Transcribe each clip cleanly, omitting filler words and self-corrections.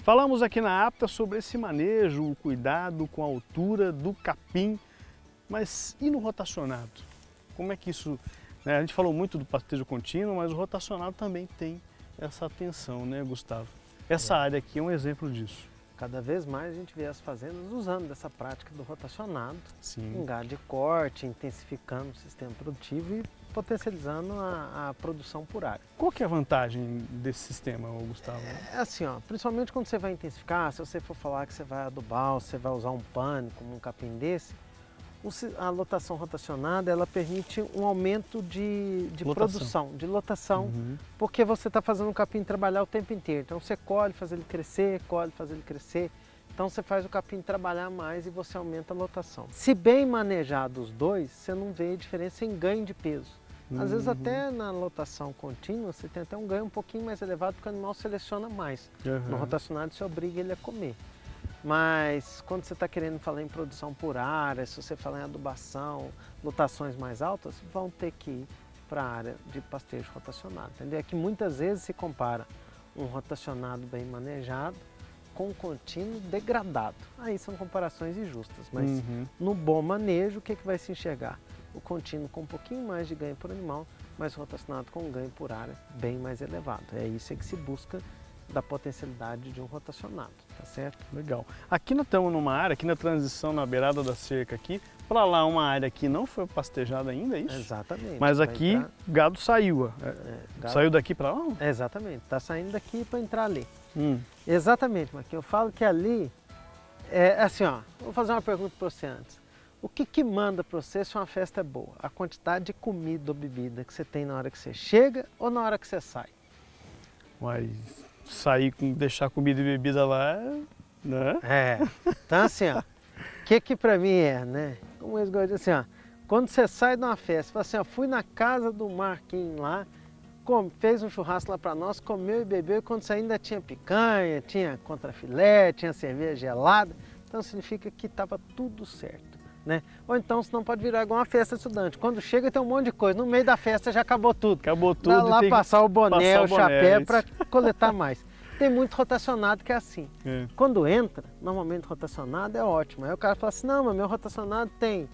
Falamos aqui na APTA sobre esse manejo, o cuidado com a altura do capim, mas e no rotacionado? Como é que isso... né? A gente falou muito do pastejo contínuo, mas o rotacionado também tem essa atenção, né, Gustavo? Essa área aqui é um exemplo disso. Cada vez mais a gente vê as fazendas usando dessa prática do rotacionado, Sim. um gado de corte, intensificando o sistema produtivo e potencializando a produção por área. Qual que é a vantagem desse sistema, Gustavo? É assim, ó, principalmente quando você vai intensificar, se você for falar que você vai adubar, ou você vai usar um pane como um capim desse, a lotação rotacionada ela permite um aumento de produção, de lotação, porque você está fazendo o capim trabalhar o tempo inteiro. Então você colhe, faz ele crescer, colhe, faz ele crescer. Então você faz o capim trabalhar mais e você aumenta a lotação. Se bem manejado os dois, você não vê diferença em ganho de peso. Às vezes até na lotação contínua você tem até um ganho um pouquinho mais elevado porque o animal seleciona mais. No rotacionado você obriga ele a comer. Mas quando você está querendo falar em produção por área, se você falar em adubação, lotações mais altas, vão ter que ir para a área de pastejo rotacionado. Entendeu? É que muitas vezes se compara um rotacionado bem manejado com um contínuo degradado. Aí são comparações injustas, mas no bom manejo o que vai se enxergar? O contínuo com um pouquinho mais de ganho por animal, mas o rotacionado com um ganho por área bem mais elevado. É isso que se busca da potencialidade de um rotacionado, tá certo? Legal. Aqui nós estamos numa área, aqui na transição, na beirada da cerca aqui, para lá uma área que não foi pastejada ainda, é isso? Exatamente. Mas aqui o gado saiu, gado... saiu daqui para lá? Exatamente, está saindo daqui para entrar ali. Exatamente, Marquinhos, eu falo que ali, é assim ó, vou fazer uma pergunta para você antes. O que manda para você se uma festa é boa? A quantidade de comida ou bebida que você tem na hora que você chega ou na hora que você sai? Mas sair com deixar comida e bebida lá, né? Então assim, ó, o que para mim é, né? Como eles gostam de dizer assim, ó, quando você sai de uma festa, fala assim, ó, fui na casa do Marquinhos lá, fez um churrasco lá para nós, comeu e bebeu, e quando você ainda tinha picanha, tinha contrafilé, tinha cerveja gelada, então significa que estava tudo certo. Né? Ou então, senão pode virar igual uma festa estudante. Quando chega tem um monte de coisa, no meio da festa já acabou tudo. Acabou tudo. Dá lá passar o boné, o chapéu para isso. coletar mais. Tem muito rotacionado que é assim. Quando entra, normalmente rotacionado é ótimo. Aí o cara fala assim, não, mas meu rotacionado tem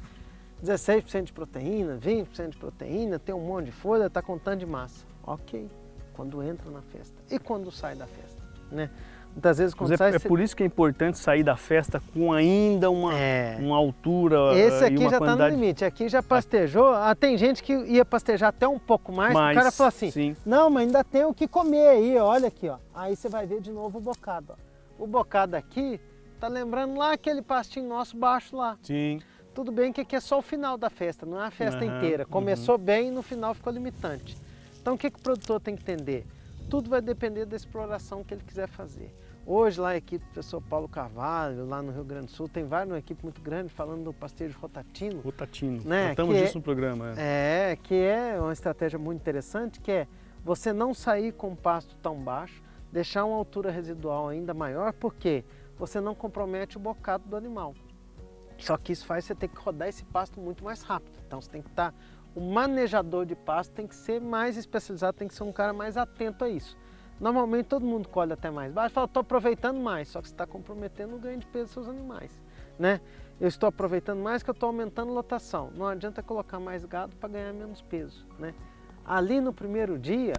16% de proteína, 20% de proteína, tem um monte de folha, está com tanto de massa. Ok, quando entra na festa. E quando sai da festa, né? Muitas vezes quando sai... por isso que é importante sair da festa com ainda uma altura Esse aqui e uma já está no limite, aqui já pastejou. Tem gente que ia pastejar até um pouco mais, o cara fala assim, não, mas ainda tem o que comer aí, olha aqui, ó. Aí você vai ver de novo o bocado, ó. O bocado aqui tá lembrando lá aquele pastinho nosso baixo lá. Sim. Tudo bem que aqui é só o final da festa, não é a festa inteira. Começou bem e no final ficou limitante. Então o que o produtor tem que entender? Tudo vai depender da exploração que ele quiser fazer. Hoje lá a equipe do professor Paulo Carvalho, lá no Rio Grande do Sul, tem uma equipe muito grande falando do pastejo rotatino. Né? Tratamos disso no programa. Que é uma estratégia muito interessante, que é você não sair com um pasto tão baixo, deixar uma altura residual ainda maior, porque você não compromete o bocado do animal. Só que isso faz você ter que rodar esse pasto muito mais rápido. Então você tem que estar... O manejador de pasto tem que ser mais especializado, tem que ser um cara mais atento a isso. Normalmente todo mundo colhe até mais baixo e fala, estou aproveitando mais, só que você está comprometendo o ganho de peso dos seus animais. Né? Eu estou aproveitando mais que eu estou aumentando a lotação. Não adianta colocar mais gado para ganhar menos peso. Né? Ali no primeiro dia,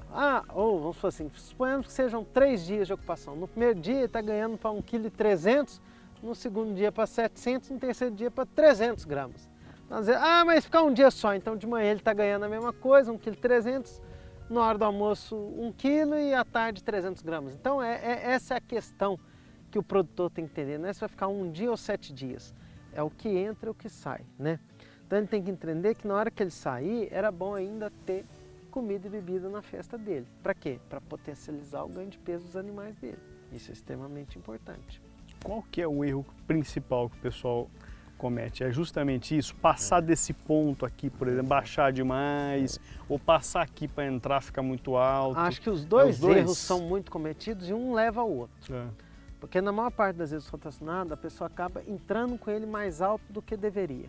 vamos falar assim, suponhamos que sejam 3 dias de ocupação. No primeiro dia ele está ganhando para 1,3 kg, no segundo dia para 700, no terceiro dia para 300 gramas. Então, dizer, mas ficar um dia só, então de manhã ele está ganhando a mesma coisa, 1,3 kg, na hora do almoço 1 kg e à tarde 300 gramas. Então essa é a questão que o produtor tem que entender, não é se vai ficar 1 dia ou 7 dias, é o que entra e o que sai, né? Então ele tem que entender que na hora que ele sair, era bom ainda ter comida e bebida na festa dele. Para quê? Para potencializar o ganho de peso dos animais dele. Isso é extremamente importante. Qual que é o erro principal que o pessoal comete? É justamente isso, passar desse ponto aqui, por exemplo, baixar demais, ou passar aqui para entrar fica muito alto. Acho que os dois erros são muito cometidos e um leva ao outro. Porque na maior parte das vezes rotacionado, a pessoa acaba entrando com ele mais alto do que deveria.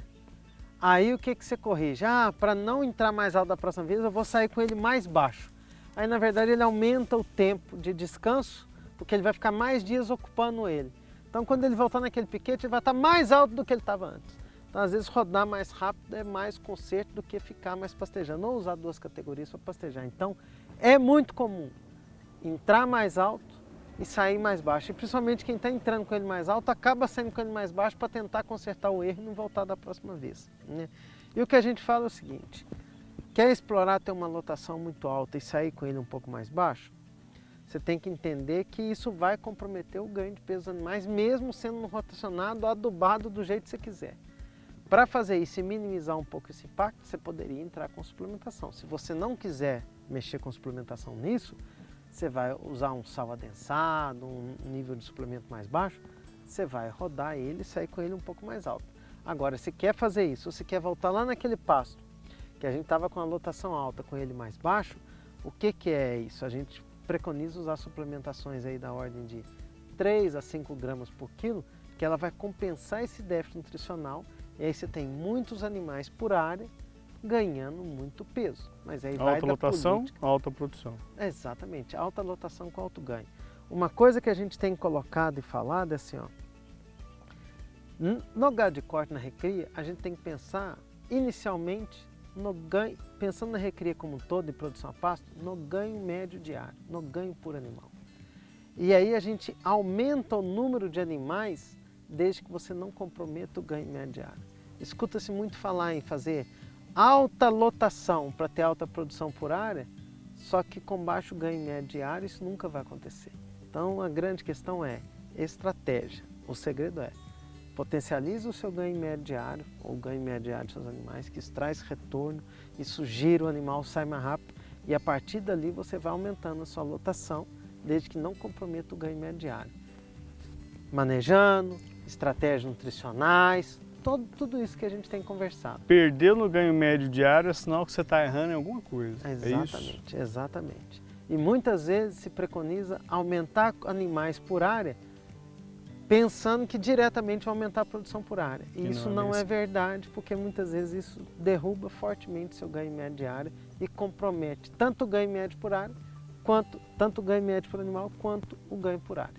Aí o que você corrige? Para não entrar mais alto da próxima vez, eu vou sair com ele mais baixo. Aí na verdade ele aumenta o tempo de descanso porque ele vai ficar mais dias ocupando ele. Então quando ele voltar naquele piquete, ele vai estar mais alto do que ele estava antes. Então às vezes rodar mais rápido é mais conserto do que ficar mais pastejando, ou usar duas categorias para pastejar. Então é muito comum entrar mais alto e sair mais baixo. E principalmente quem está entrando com ele mais alto acaba saindo com ele mais baixo para tentar consertar o erro e não voltar da próxima vez, né? E o que a gente fala é o seguinte: quer explorar ter uma lotação muito alta e sair com ele um pouco mais baixo? Você tem que entender que isso vai comprometer o ganho de peso dos animais, mesmo sendo rotacionado, adubado do jeito que você quiser. Para fazer isso e minimizar um pouco esse impacto, você poderia entrar com suplementação. Se você não quiser mexer com suplementação nisso, você vai usar um sal adensado, um nível de suplemento mais baixo, você vai rodar ele e sair com ele um pouco mais alto. Agora, se quer fazer isso, ou se quer voltar lá naquele pasto, que a gente estava com a lotação alta, com ele mais baixo, o que é isso? A gente preconiza usar suplementações aí da ordem de 3 a 5 gramas por quilo, que ela vai compensar esse déficit nutricional, e aí você tem muitos animais por área ganhando muito peso. Mas aí vai alta da lotação, política. alta produção. Exatamente, alta lotação com alto ganho. Uma coisa que a gente tem colocado e falado é assim, ó, no gado de corte, na recria, a gente tem que pensar inicialmente no ganho, pensando na recria como um todo, em produção a pasto, no ganho médio diário, no ganho por animal. E aí a gente aumenta o número de animais desde que você não comprometa o ganho médio diário. Escuta-se muito falar em fazer alta lotação para ter alta produção por área, só que com baixo ganho médio diário isso nunca vai acontecer. Então a grande questão é estratégia. O segredo é potencialize o seu ganho médio diário, ou o ganho médio diário dos seus animais, que isso traz retorno, isso gira o animal, sai mais rápido, e a partir dali você vai aumentando a sua lotação, desde que não comprometa o ganho médio diário. Manejando, estratégias nutricionais, tudo isso que a gente tem conversado. Perder no ganho médio diário é sinal que você está errando em alguma coisa. Exatamente, exatamente. E muitas vezes se preconiza aumentar animais por área, pensando que diretamente vai aumentar a produção por área. E isso não é verdade, porque muitas vezes isso derruba fortemente seu ganho médio diário e compromete tanto o ganho médio por área, tanto o ganho médio por animal, quanto o ganho por área.